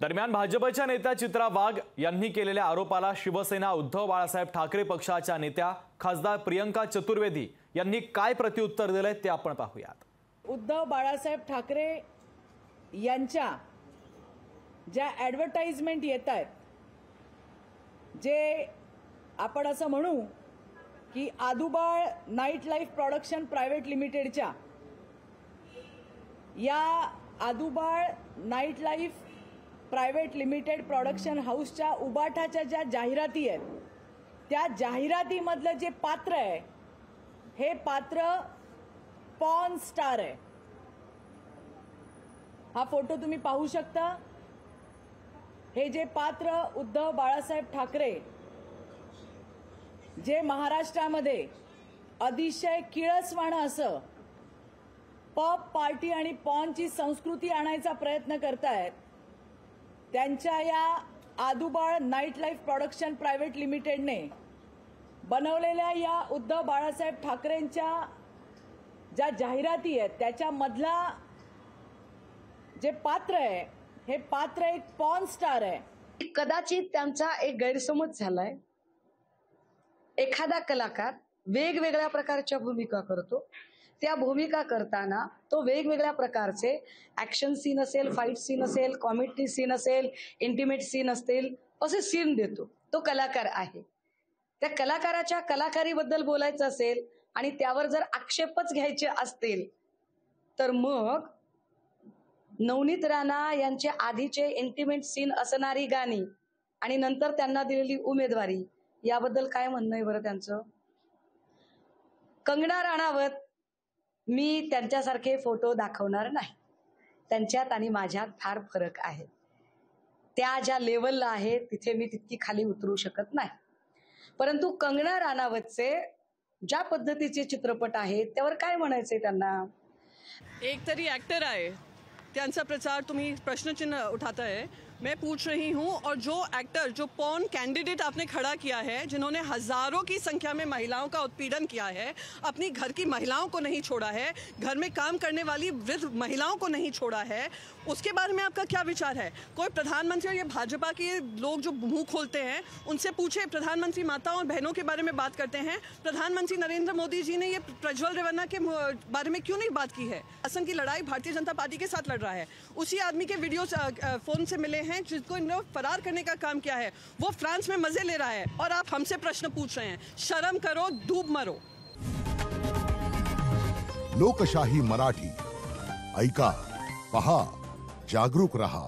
दरम्यान भाजपच्या नेत्या चित्रा वाघ यांनी केलेल्या आरोपाला शिवसेना उद्धव बाळासाहेब ठाकरे पक्षाच्या नेत्या खासदार प्रियंका चतुर्वेदी यांनी काय प्रत्युत्तर दिले ते आपण पाहूयात। उद्धव बाळासाहेब ठाकरे यांच्या ज्या ॲडव्हर्टाइजमेंट येत आहेत, जे आपण असं म्हणू की Adubal night life production private लिमिटेडच्या या आदुबाळ night life private limited production हाऊसच्या उबाठाच्या ज्या जाहिराती आहेत, त्या जाहिरातीमधलं जे पात्र आहे हे पात्र पॉर्न स्टार आहे। हा फोटो तुम्ही पाहू शकता। हे जे पात्र उद्धव बाळासाहेब ठाकरे जे महाराष्ट्रामध्ये अतिशय किळसवाणं असं पब पार्टी आणि पॉर्नची संस्कृती आणायचा प्रयत्न करतायत, त्यांच्या या आदुबाळ नाईट लाईफ प्रोडक्शन प्रायव्हेट लिमिटेडने बनवलेल्या या उद्धव बाळासाहेब ठाकरेंच्या ज्या जाहिराती आहेत त्याच्यामधला जे पात्र आहे हे पात्र एक पॉर्न स्टार आहे। कदाचित त्यांचा एक गैरसमज झालाय। एखादा कलाकार वेगवेगळ्या प्रकारच्या भूमिका करतो, त्या भूमिका करताना तो वेगवेगळ्या प्रकारचे ऍक्शन सीन असेल, फाईट सीन असेल, कॉमेडी सीन असेल, इंटिमेट सीन असतील, असे सीन देतो। तो कलाकार आहे। त्या कलाकाराच्या कलाकारीबद्दल बोलायचं असेल आणि त्यावर जर आक्षेपच घ्यायचे असतील तर मग नवनीत राणा यांचे आधीचे इंटिमेट सीन असणारी गाणी आणि नंतर त्यांना दिलेली उमेदवारी याबद्दल काय म्हणणं आहे बरं त्यांचं? कंगना राणावत मी त्यांच्यासारखे फोटो दाखवणार नाही। त्यांच्यात आणि माझ्यात फार फरक आहे। त्या ज्या लेवलला आहे तिथे मी तितकी खाली उतरू शकत नाही। परंतु कंगना राणावतचे ज्या पद्धतीचे चित्रपट आहेत त्यावर काय म्हणायचंय त्यांना? एक तरी एक्टर आहे, त्यांचा प्रचार तुम्ही प्रश्नचिन्ह उठाता है। मैं पूछ रही हूँ, और जो एक्टर, जो पॉर्न कैंडिडेट आपने खड़ा किया है, जिन्होंने हजारों की संख्या में महिलाओं का उत्पीड़न किया है, अपनी घर की महिलाओं को नहीं छोड़ा है, घर में काम करने वाली वृद्ध महिलाओं को नहीं छोड़ा है, उसके बारे में आपका क्या विचार है? कोई प्रधानमंत्री और ये भाजपा के लोग जो मुंह खोलते हैं उनसे पूछे, प्रधानमंत्री माताओं और बहनों के बारे में बात करते हैं। प्रधानमंत्री नरेंद्र मोदी जी ने ये प्रज्वल रेवन्ना के बारे में क्यों नहीं बात की है? असम की लड़ाई भारतीय जनता पार्टी के साथ लड़ रहा है, उसी आदमी के वीडियो फोन से मिले हैं जिसको इन लोग फरार करने का काम किया है, वो फ्रांस में मजे ले रहा है और आप हमसे प्रश्न पूछ रहे हैं। शर्म करो, डूब मरो। लोकशाही मराठी ऐका, पहा, जागरूक रहा।